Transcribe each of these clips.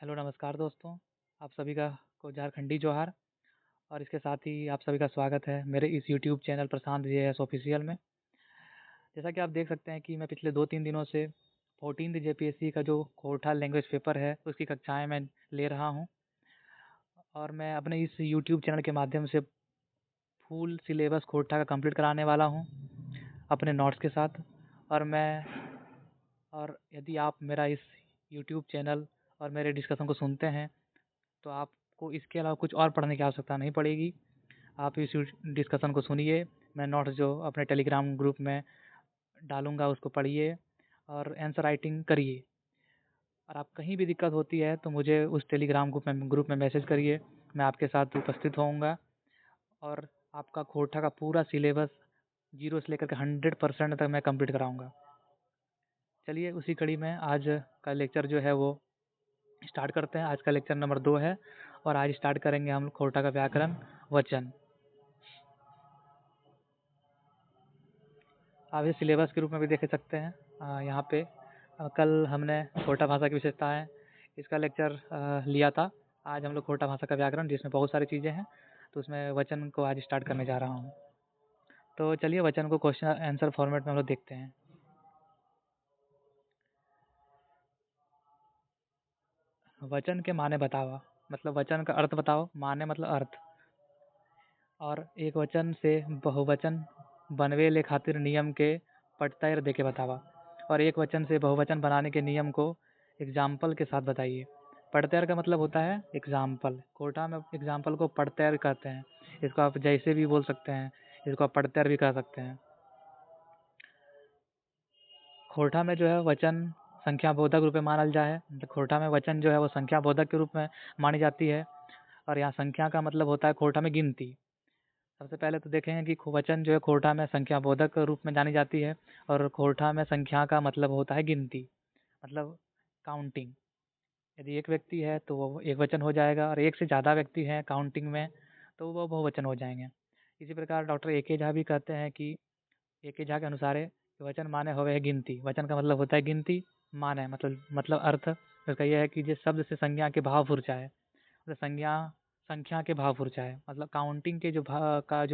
Hello नमस्कार दोस्तों। आप सभी को झारखंडी जोहार और इसके साथ ही आप सभी का स्वागत है मेरे इस यूट्यूब चैनल प्रशांत जेएस ऑफिशियल में। जैसा कि आप देख सकते हैं कि मैं पिछले 2-3 दिनों से 14th जेपीएससी का जो खोरठा लैंग्वेज पेपर है उसकी कक्षाएं मैं ले रहा हूं और मैं अपने इस यूट्यूब चैनल के माध्यम से फुल सिलेबस खोरठा का कंप्लीट कराने वाला हूं अपने नोट्स के साथ। और यदि आप मेरा इस यूट्यूब चैनल और मेरे डिस्कशन को सुनते हैं तो आपको इसके अलावा कुछ और पढ़ने की आवश्यकता नहीं पड़ेगी। आप इस डिस्कशन को सुनिए, मैं नोट्स जो अपने टेलीग्राम ग्रुप में डालूँगा उसको पढ़िए और आंसर राइटिंग करिए। और आप कहीं भी दिक्कत होती है तो मुझे उस टेलीग्राम ग्रुप में मैसेज करिए, मैं आपके साथ उपस्थित होऊँगा और आपका खोरठा का पूरा सिलेबस 0 से लेकर के 100% तक मैं कंप्लीट कराऊँगा। चलिए उसी कड़ी में आज का लेक्चर जो है वो स्टार्ट करते हैं। आज का लेक्चर नंबर 2 है और आज स्टार्ट करेंगे हम खोरठा का व्याकरण वचन। आप इसे सिलेबस के रूप में भी देख सकते हैं। यहाँ पे कल हमने खोरठा भाषा की विशेषताएं इसका लेक्चर लिया था। आज हम लोग खोरठा भाषा का व्याकरण जिसमें बहुत सारी चीज़ें हैं, तो उसमें वचन को आज स्टार्ट करने जा रहा हूँ। तो चलिए वचन को क्वेश्चन आंसर फॉर्मेट में हम लोग देखते हैं। वचन के माने बताओ, मतलब वचन का अर्थ बताओ, माने मतलब अर्थ। और एक वचन से बहुवचन बनवे ले खातिर नियम के पटतैर दे के बतावा। और एक वचन से बहुवचन बनाने के नियम को एग्जाम्पल के साथ बताइए। पटतैर का मतलब होता है एग्जाम्पल। कोटा में एग्जाम्पल को पटतैर कहते हैं। इसको आप जैसे भी बोल सकते हैं, इसको आप पटतैर भी कह सकते हैं। खोरठा में जो है वचन संख्या बोधक रूप में मानल जाए है। खोरठा में वचन जो है वो संख्या बोधक के रूप में मानी जाती है। और यहाँ संख्या का मतलब होता है खोरठा में गिनती। सबसे पहले तो देखेंगे कि वचन जो है खोरठा में संख्या बोधक रूप में जानी जाती है और खोरठा में संख्या का मतलब होता है गिनती, मतलब काउंटिंग। यदि एक व्यक्ति है तो वो एक वचन हो जाएगा और एक से ज़्यादा व्यक्ति हैं काउंटिंग में तो वो बहुवचन हो जाएंगे। इसी प्रकार डॉक्टर ए के झा भी कहते हैं कि ए के झा के अनुसार वचन माने होवे है गिनती। वचन का मतलब होता है गिनती, माने मतलब अर्थ उसका यह है कि जिस शब्द से संज्ञा के भाव फुर्चाए, मतलब संख्या के भाव फुर्चाए, मतलब काउंटिंग के जो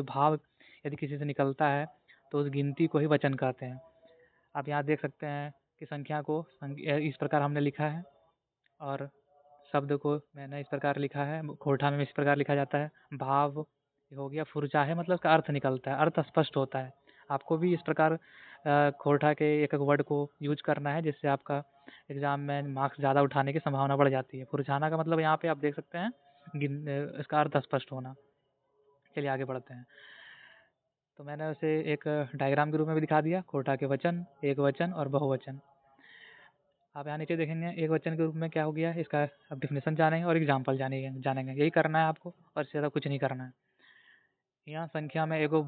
भाव यदि किसी से निकलता है तो उस गिनती को ही वचन कहते हैं। आप यहाँ देख सकते हैं कि संख्या को इस प्रकार हमने लिखा है और शब्द को मैंने इस प्रकार लिखा है। खोरठा में इस प्रकार लिखा जाता है। भाव हो गया, फुर्चा है मतलब उसका अर्थ निकलता है, अर्थ स्पष्ट होता है। आपको भी इस प्रकार खोरठा के एक एक वर्ड को यूज करना है जिससे आपका एग्जाम में मार्क्स ज़्यादा उठाने की संभावना बढ़ जाती है। फुरझाना का मतलब यहाँ पे आप देख सकते हैं इसका अर्थ स्पष्ट होना। चलिए आगे बढ़ते हैं। तो मैंने उसे एक डायग्राम के रूप में भी दिखा दिया, खोरठा के वचन, एक वचन और बहुवचन। आप यहाँ नीचे देखेंगे एक वचन के रूप में क्या हो गया, इसका अब डिफिनेशन जानेंगे और एग्जाम्पल जानेंगे। यही करना है आपको और इससे ज़्यादा कुछ नहीं करना है। यहाँ संख्या में एगो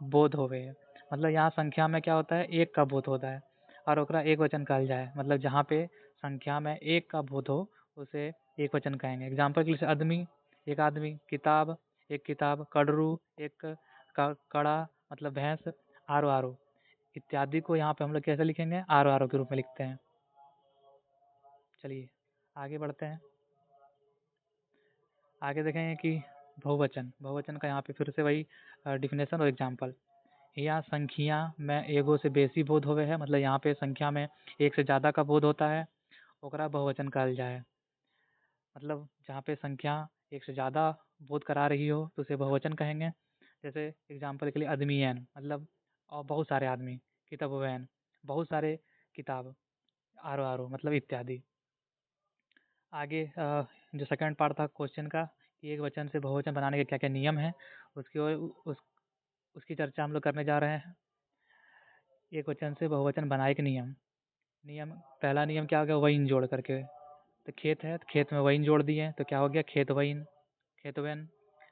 बोध होवे है, मतलब यहाँ संख्या में क्या होता है, एक का बोध होता है और ओकरा एक वचन कहल जाए। मतलब जहाँ पे संख्या में एक का बोध हो उसे एक वचन कहेंगे। एग्जाम्पल के लिए आदमी, एक आदमी, किताब, एक किताब, कड़रू, एक कड़ा मतलब भैंस, आरो आरो इत्यादि को यहाँ पे हम लोग कैसे लिखेंगे, आरो आरो के रूप में लिखते हैं। चलिए आगे बढ़ते हैं। आगे देखेंगे कि बहुवचन का यहाँ पे फिर से वही डिफिनेशन और एग्जाम्पल। यहाँ संख्या में एगो से बेसी बोध होवे है, मतलब यहाँ पे संख्या में एक से ज़्यादा का बोध होता है, ओकरा बहुवचन कहल जाए। मतलब जहाँ पे संख्या एक से ज़्यादा बोध करा रही हो तो उसे बहुवचन कहेंगे। जैसे एग्जाम्पल के लिए आदमीयन मतलब और बहुत सारे आदमी, किताबवैन बहुत सारे किताब, आरो आरो मतलब इत्यादि। आगे जो सेकंड पार्ट था क्वेश्चन का कि एक वचन से बहुवचन बनाने के क्या क्या नियम हैं, उसकी ओर उसकी चर्चा हम लोग करने जा रहे हैं। एक वचन से बहुवचन बनाए के नियम पहला नियम क्या हो गया, वहीन जोड़ करके। तो खेत है तो खेत में वहीन जोड़ दिए तो क्या हो गया, खेत वहीन, खेतवैन।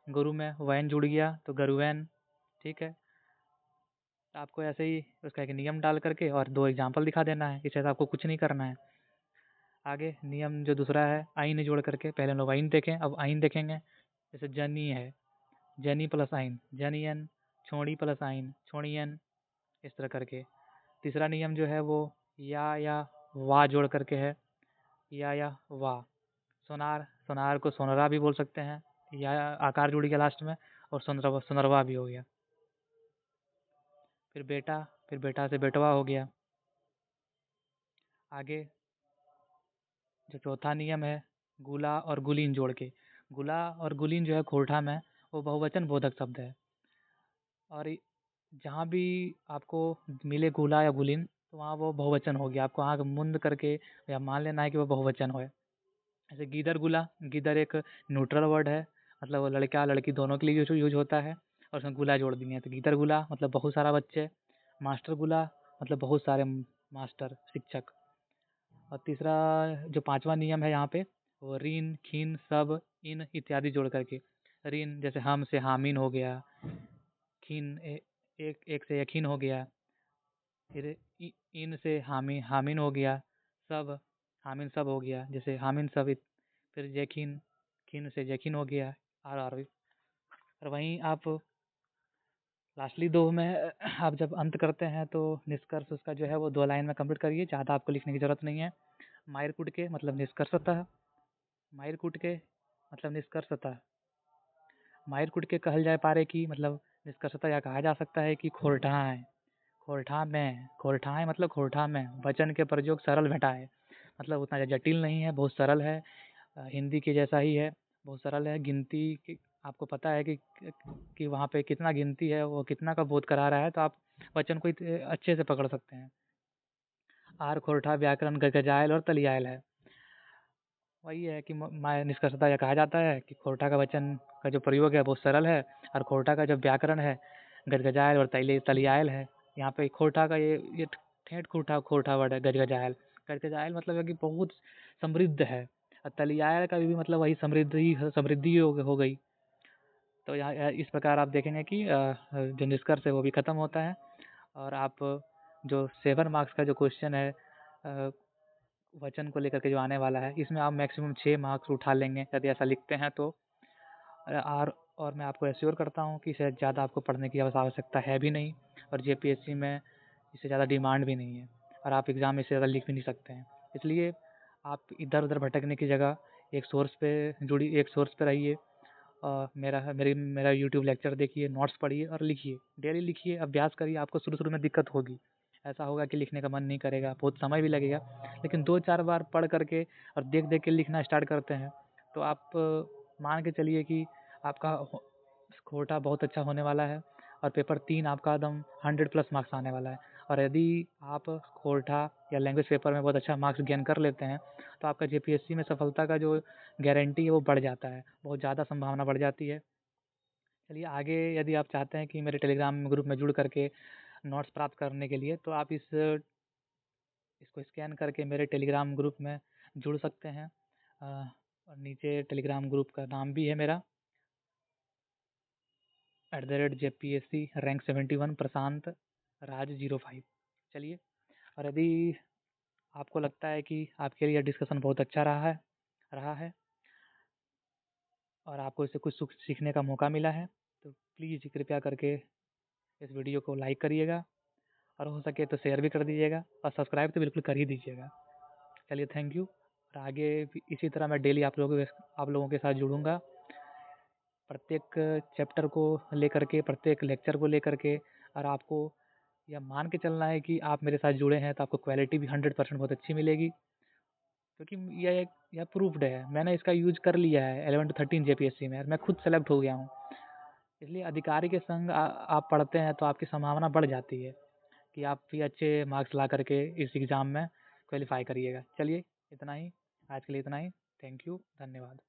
गुरु में वैन जुड़ गया तो गरुवैन। ठीक है, तो आपको ऐसे ही उसका एक नियम डाल करके और 2 एग्जाम्पल दिखा देना है, इससे आपको कुछ नहीं करना है। आगे नियम जो दूसरा है आइन जोड़ करके, पहले हम लोग वाइन देखें अब आइन देखेंगे। जैसे जनी है, जनी प्लस आइन, जनियन, छोड़ी प्लस आइन, छोड़ियन, इस तरह करके। तीसरा नियम जो है वो या वा जोड़ करके है, या वा। सोनार, सोनार को सोनरा भी बोल सकते हैं, या आकार जुड़ गया लास्ट में, और सुनरवा, सुनरवा भी हो गया। फिर बेटा, फिर बेटा से बेटवा हो गया। आगे जो चौथा नियम है, गुला और गुलीन जोड़ के। गुला और गुलीन जो है खोरठा में वो बहुवचन बोधक शब्द है, और जहाँ भी आपको मिले गुला या गुलीन तो वहाँ वो बहुवचन हो गया। आपको आँख मुंद करके या मान लेना है कि वो बहुवचन है। जैसे गीदड़ गुला, गीदड़ एक न्यूट्रल वर्ड है, मतलब वो लड़का लड़की दोनों के लिए यूज होता है, और उसमें गुला जोड़ दिए हैं तो गीदड़ गुला मतलब बहुत सारा बच्चे। मास्टर गुला मतलब बहुत सारे मास्टर, शिक्षक। और तीसरा जो पांचवा नियम है यहाँ पे, वो रीन, खीन, सब, इन इत्यादि जोड़ करके। रीन जैसे हम से हामिन हो गया, खीन एक से यकीन हो गया, फिर इन से हामिन हो गया, सब, हामिन सब हो गया, जैसे हामिन सब फिर यकीन, खीन से यकीन हो गया, और वहीं आप लास्टली दो में आप जब अंत करते हैं तो निष्कर्ष उसका जो है वो 2 लाइन में कंप्लीट करिए, ज़्यादा आपको लिखने की ज़रूरत नहीं है। माहिर कुट के मतलब निष्कर्षतः, माहिर कुट के मतलब निष्कर्षतः, माहिर कुट के कहल जाए पारे की मतलब निष्कर्षतः यह कहा जा सकता है कि खोरठाएँ, खोरठा में, खोरठाएँ मतलब खोरठा में, वचन के प्रयोग सरल भेटा है, मतलब उतना जटिल नहीं है, बहुत सरल है। हिंदी के जैसा ही है, बहुत सरल है। गिनती की आपको पता है कि वहाँ पे कितना गिनती है, वो कितना का बोध करा रहा है, तो आप वचन को अच्छे से पकड़ सकते हैं। आर खोरठा व्याकरण गजायल और तलियायल है। वही है कि निष्कर्षतः यह कहा जाता है कि खोरठा का वचन का जो प्रयोग है बहुत सरल है, और खोरठा का जो व्याकरण है गजगजायल और तलियायल है। यहाँ पे खोरठा का ये ठेठ खोरठा, खोरठा वर्ड है गजगजायल। गजगजायल मतलब है कि बहुत समृद्ध है, और तलियायल का भी मतलब वही समृद्धि हो गई। तो यहाँ इस प्रकार आप देखेंगे कि जो निष्कर्ष है वो भी खत्म होता है, और आप जो 7 मार्क्स का जो क्वेश्चन है वचन को लेकर के जो आने वाला है, इसमें आप मैक्सिमम 6 मार्क्स उठा लेंगे यदि ऐसा लिखते हैं तो। और मैं आपको एश्योर करता हूँ कि इससे ज़्यादा आपको पढ़ने की आवश्यकता है भी नहीं, और जेपीएससी में इससे ज़्यादा डिमांड भी नहीं है, और आप एग्ज़ाम में इससे ज़्यादा लिख भी नहीं सकते हैं। इसलिए आप इधर उधर भटकने की जगह एक सोर्स पे रहिए, और मेरा यूट्यूब लेक्चर देखिए, नोट्स पढ़िए और लिखिए, डेली लिखिए, अभ्यास करिए। आपको शुरू में दिक्कत होगी, ऐसा होगा कि लिखने का मन नहीं करेगा, बहुत समय भी लगेगा, लेकिन 2-4 बार पढ़ करके और देख के लिखना स्टार्ट करते हैं तो आप मान के चलिए कि आपका खोटा बहुत अच्छा होने वाला है, और पेपर 3 आपका एकदम 100+ मार्क्स आने वाला है। और यदि आप खोटा या लैंग्वेज पेपर में बहुत अच्छा मार्क्स गेन कर लेते हैं तो आपका जेपीएससी में सफलता का जो गारंटी है वो बढ़ जाता है, बहुत ज़्यादा संभावना बढ़ जाती है। चलिए आगे, यदि आप चाहते हैं कि मेरे टेलीग्राम ग्रुप में जुड़ करके नोट्स प्राप्त करने के लिए, तो आप इसको स्कैन करके मेरे टेलीग्राम ग्रुप में जुड़ सकते हैं। और नीचे टेलीग्राम ग्रुप का नाम भी है मेरा, @JPSC रैंक 71 प्रशांत राज 05। चलिए, और यदि आपको लगता है कि आपके लिए डिस्कशन बहुत अच्छा रहा है और आपको इससे कुछ सीखने का मौका मिला है, तो प्लीज़ कृपया करके इस वीडियो को लाइक करिएगा, और हो सके तो शेयर भी कर दीजिएगा, और सब्सक्राइब तो बिल्कुल कर ही दीजिएगा। चलिए, थैंक यू। और आगे भी इसी तरह मैं डेली आप लोगों के साथ जुड़ूंगा, प्रत्येक चैप्टर को लेकर के, प्रत्येक लेक्चर को लेकर के। और आपको यह मान के चलना है कि आप मेरे साथ जुड़े हैं तो आपको क्वालिटी भी 100% बहुत अच्छी मिलेगी, क्योंकि यह प्रूफ्ड है, मैंने इसका यूज कर लिया है 11 to 13 जेपीएससी में, मैं खुद सेलेक्ट हो गया हूँ। इसलिए अधिकारी के संग आप पढ़ते हैं तो आपकी संभावना बढ़ जाती है कि आप भी अच्छे मार्क्स ला करके इस एग्ज़ाम में क्वालिफाई करिएगा। चलिए, इतना ही आज के लिए, इतना ही। थैंक यू, धन्यवाद।